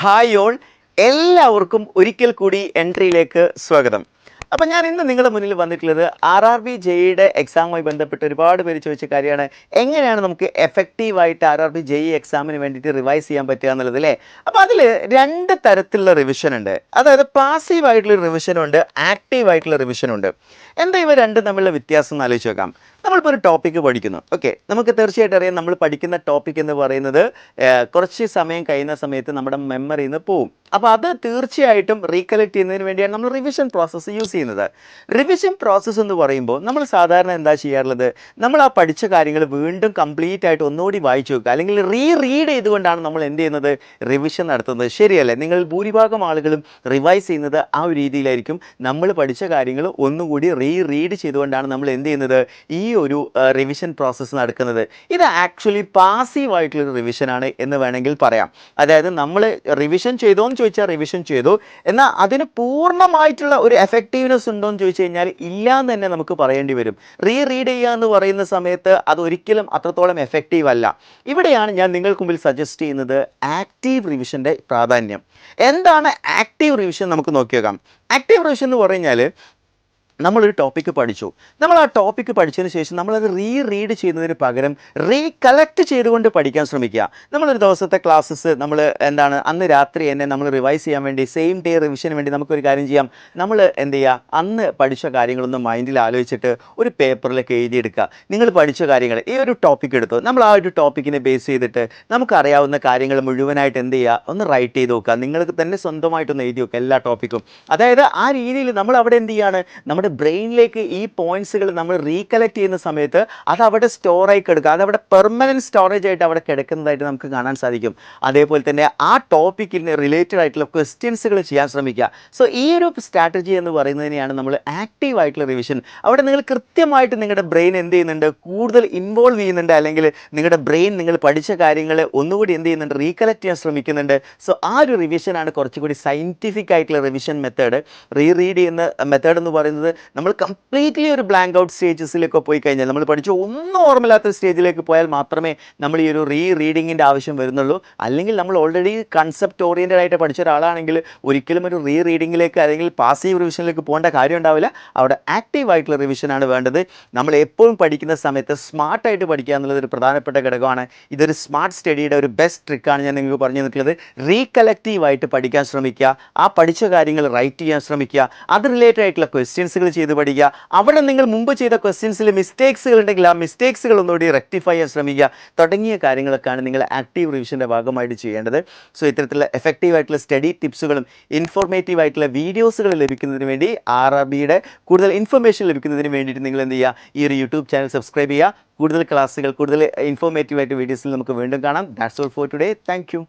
Hi all, എല്ലാവർക്കും ഒരിക്കൽ കൂടി എൻട്രിയിലേക്ക് സ്വാഗതം. അപ്പം ഞാൻ ഇന്ന് നിങ്ങളുടെ മുന്നിൽ വന്നിട്ടുള്ളത് RRB JEയുടെ എക്സാമുമായി ബന്ധപ്പെട്ട് ഒരുപാട് പേര് ചോദിച്ച കാര്യമാണ്, എങ്ങനെയാണ് നമുക്ക് എഫക്റ്റീവായിട്ട് RRB JE എക്സാമിന് വേണ്ടിയിട്ട് റിവൈസ് ചെയ്യാൻ പറ്റുക എന്നുള്ളത് അല്ലേ. അപ്പോൾ അതിൽ രണ്ട് തരത്തിലുള്ള റിവിഷൻ ഉണ്ട്. അതായത് പാസീവ് ആയിട്ടുള്ള റിവിഷനും ഉണ്ട്, ആക്റ്റീവ് ആയിട്ടുള്ള റിവിഷനും ഉണ്ട്. എന്താ ഇവ രണ്ടും തമ്മിലുള്ള വ്യത്യാസം എന്ന് ആലോചിച്ച് നോക്കാം. നമ്മളിപ്പോൾ ഒരു ടോപ്പിക്ക് പഠിക്കുന്നു. ഓക്കെ, നമുക്ക് തീർച്ചയായിട്ടും അറിയാം നമ്മൾ പഠിക്കുന്ന ടോപ്പിക് എന്ന് പറയുന്നത് കുറച്ച് സമയം കഴിയുന്ന സമയത്ത് നമ്മുടെ മെമ്മറിയിൽ നിന്ന് പോവും. അപ്പോൾ അത് തീർച്ചയായിട്ടും റീകളക്ട് ചെയ്യുന്നതിന് വേണ്ടിയാണ് നമ്മൾ റിവിഷൻ പ്രോസസ്സ് യൂസ് ചെയ്യുന്നത്. റിവിഷൻ പ്രോസസ്സ് എന്ന് പറയുമ്പോൾ നമ്മൾ സാധാരണ എന്താ ചെയ്യാറുള്ളത്, നമ്മൾ ആ പഠിച്ച കാര്യങ്ങൾ വീണ്ടും കംപ്ലീറ്റ് ആയിട്ട് ഒന്നുകൂടി വായിച്ചു നോക്കുക, അല്ലെങ്കിൽ റീഡ് ചെയ്തുകൊണ്ടാണ് നമ്മൾ എന്ത് ചെയ്യുന്നത്, റിവിഷൻ നടത്തുന്നത്. ശരിയല്ലേ? നിങ്ങൾ ഭൂരിഭാഗം ആളുകളും റിവൈസ് ചെയ്യുന്നത് ആ ഒരു രീതിയിലായിരിക്കും. നമ്മൾ പഠിച്ച കാര്യങ്ങൾ ഒന്നുകൂടി റീഡ് ചെയ്തുകൊണ്ടാണ് നമ്മൾ എന്ത് ചെയ്യുന്നത്, ഈ ഒരു റിവിഷൻ പ്രോസസ്സ് നടക്കുന്നത്. ഇത് ആക്ച്വലി പാസീവ് ആയിട്ടുള്ളൊരു റിവിഷനാണ് എന്ന് വേണമെങ്കിൽ പറയാം. അതായത് നമ്മൾ റിവിഷൻ ചെയ്തോന്ന് ചോദിച്ചാൽ റിവിഷൻ ചെയ്തു, എന്നാൽ അതിന് പൂർണ്ണമായിട്ടുള്ള ഒരു എഫക്റ്റീവ്നെസ് ഉണ്ടോ എന്ന് ചോദിച്ചു കഴിഞ്ഞാൽ ഇല്ല എന്ന് തന്നെ നമുക്ക് പറയേണ്ടി വരും. റീഡ് ചെയ്യുക എന്ന് പറയുന്ന സമയത്ത് അത് ഒരിക്കലും അത്രത്തോളം എഫക്റ്റീവ് അല്ല. ഇവിടെയാണ് ഞാൻ നിങ്ങൾക്ക് മുമ്പിൽ സജസ്റ്റ് ചെയ്യുന്നത് ആക്റ്റീവ് റിവിഷൻ്റെ പ്രാധാന്യം. എന്താണ് ആക്റ്റീവ് റിവിഷൻ? നമുക്ക് നോക്കിയേക്കാം. ആക്റ്റീവ് റിവിഷൻ എന്ന് പറഞ്ഞാൽ നമ്മളൊരു ടോപ്പിക്ക് പഠിച്ചു, നമ്മൾ ആ ടോപ്പിക്ക് പഠിച്ചതിന് ശേഷം നമ്മളത് റീഡ് ചെയ്യുന്നതിന് പകരം റീകളക്ട് ചെയ്തുകൊണ്ട് പഠിക്കാൻ ശ്രമിക്കുക. നമ്മളൊരു ദിവസത്തെ ക്ലാസ്സസ് നമ്മൾ അന്ന് രാത്രി തന്നെ നമ്മൾ റിവൈസ് ചെയ്യാൻ വേണ്ടി, സെയിം ഡേ റിവിഷന് വേണ്ടി നമുക്കൊരു കാര്യം ചെയ്യാം. നമ്മൾ എന്ത് ചെയ്യുക, അന്ന് പഠിച്ച കാര്യങ്ങളൊന്ന് മൈൻഡിൽ ആലോചിച്ചിട്ട് ഒരു പേപ്പറിലേക്ക് എഴുതിയെടുക്കുക. നിങ്ങൾ പഠിച്ച കാര്യങ്ങൾ, ഈ ഒരു ടോപ്പിക്ക് എടുത്തു, നമ്മൾ ആ ഒരു ടോപ്പിക്കിനെ ബേസ് ചെയ്തിട്ട് നമുക്കറിയാവുന്ന കാര്യങ്ങൾ മുഴുവനായിട്ട് എന്ത് ചെയ്യുക, ഒന്ന് റൈറ്റ് ചെയ്ത് നോക്കുക. നിങ്ങൾക്ക് തന്നെ സ്വന്തമായിട്ടൊന്ന് എഴുതി വെക്കുക എല്ലാ ടോപ്പിക്കും. അതായത് ആ രീതിയിൽ നമ്മൾ അവിടെ എന്ത് ചെയ്യുകയാണ്, നമ്മുടെ ബ്രെയിനിലേക്ക് ഈ പോയിന്റ്സുകൾ നമ്മൾ റീകളക്ട് ചെയ്യുന്ന സമയത്ത് അത് അവിടെ സ്റ്റോറായി കിടക്കുക, അതവിടെ പെർമനൻറ്റ് സ്റ്റോറേജ് ആയിട്ട് അവിടെ കിടക്കുന്നതായിട്ട് നമുക്ക് കാണാൻ സാധിക്കും. അതേപോലെ തന്നെ ആ ടോപ്പിക്കിന് റിലേറ്റഡ് ആയിട്ടുള്ള ക്വസ്റ്റ്യൻസുകൾ ചെയ്യാൻ ശ്രമിക്കുക. സോ ഈ ഒരു സ്ട്രാറ്റജി എന്ന് പറയുന്നതിനെയാണ് നമ്മൾ ആക്റ്റീവ് ആയിട്ടുള്ള റിവിഷൻ. അവിടെ നിങ്ങൾ കൃത്യമായിട്ട് നിങ്ങളുടെ ബ്രെയിൻ എന്ത് ചെയ്യുന്നുണ്ട്, കൂടുതൽ ഇൻവോൾവ് ചെയ്യുന്നുണ്ട്, അല്ലെങ്കിൽ നിങ്ങളുടെ ബ്രെയിൻ നിങ്ങൾ പഠിച്ച കാര്യങ്ങൾ ഒന്നുകൂടി എന്ത് ചെയ്യുന്നുണ്ട്, റീകളക്ട് ചെയ്യാൻ ശ്രമിക്കുന്നുണ്ട്. സോ ആ ഒരു റിവിഷനാണ് കുറച്ചുകൂടി സയൻറ്റിഫിക് ആയിട്ടുള്ള റിവിഷൻ മെത്തേഡ്. റീഡ് ചെയ്യുന്ന മെത്തേഡ് എന്ന് പറയുന്നത് നമ്മൾ കംപ്ലീറ്റ്ലി ഒരു ബ്ലാങ്ക് ഔട്ട് സ്റ്റേജസിലേക്ക് പോയി കഴിഞ്ഞാൽ, നമ്മൾ പഠിച്ച ഒന്നും ഓർമ്മയില്ലാത്ത സ്റ്റേജിലേക്ക് പോയാൽ മാത്രമേ നമ്മൾ ഈ ഒരു റീഡിങ്ങിൻ്റെ ആവശ്യം വരുന്നുള്ളൂ. അല്ലെങ്കിൽ നമ്മൾ ഓൾറെഡി കൺസെപ്റ്റ് ഓറിയൻറ്റഡ് ആയിട്ട് പഠിച്ച ഒരാളാണെങ്കിൽ ഒരിക്കലും ഒരു റീഡിങ്ങിലേക്ക് അല്ലെങ്കിൽ പാസീവ് റിവിഷനിലേക്ക് പോകേണ്ട കാര്യം ഉണ്ടാവില്ല. അവിടെ ആക്റ്റീവ് ആയിട്ടുള്ള റിവിഷനാണ് വേണ്ടത്. നമ്മൾ എപ്പോഴും പഠിക്കുന്ന സമയത്ത് സ്മാർട്ടായിട്ട് പഠിക്കുക എന്നുള്ളത് ഒരു പ്രധാനപ്പെട്ട ഘടകമാണ്. ഇതൊരു സ്മാർട്ട് സ്റ്റഡിയുടെ ഒരു ബെസ്റ്റ് ട്രിക്കാണ് ഞാൻ നിങ്ങൾക്ക് പറഞ്ഞു തന്നിട്ടുള്ളത്. റീകളക്റ്റീവായിട്ട് പഠിക്കാൻ ശ്രമിക്കുക, ആ പഠിച്ച കാര്യങ്ങൾ റൈറ്റ് ചെയ്യാൻ ശ്രമിക്കുക, അത് റിലേറ്റഡ് ആയിട്ടുള്ള ക്വസ്റ്റ്യൻസുകൾ ചെയ്ത് പഠിക്കുക. അവിടെ നിങ്ങൾ മുമ്പ് ചെയ്ത ക്വസ്റ്റ്യൻസിൽ മിസ്റ്റേക്സുകൾ ഉണ്ടെങ്കിൽ ആ മിസ്റ്റേക്സുകൾ ഒന്നുകൂടി റെക്ടിഫൈ ചെയ്യാൻ ശ്രമിക്കുക. തുടങ്ങിയ കാര്യങ്ങളൊക്കെയാണ് നിങ്ങൾ ആക്റ്റീവ് റിവിഷൻ്റെ ഭാഗമായിട്ട് ചെയ്യേണ്ടത്. സോ ഇത്തരത്തിലുള്ള എഫക്റ്റീവ് ആയിട്ടുള്ള സ്റ്റഡി ടിപ്സുകളും ഇൻഫോർമേറ്റീവ് ആയിട്ടുള്ള വീഡിയോസുകൾ ലഭിക്കുന്നതിന് വേണ്ടി, RRBയുടെ കൂടുതൽ ഇൻഫർമേഷൻ ലഭിക്കുന്നതിന് വേണ്ടിയിട്ട് നിങ്ങൾ എന്ത് ചെയ്യുക, ഈ ഒരു യൂട്യൂബ് ചാനൽ സബ്സ്ക്രൈബ് ചെയ്യുക. കൂടുതൽ ക്ലാസ്സുകൾ, കൂടുതൽ ഇൻഫോർമേറ്റീവ് ആയിട്ട് വീഡിയോസിൽ നമുക്ക് വീണ്ടും കാണാം. That's all for today. Thank you.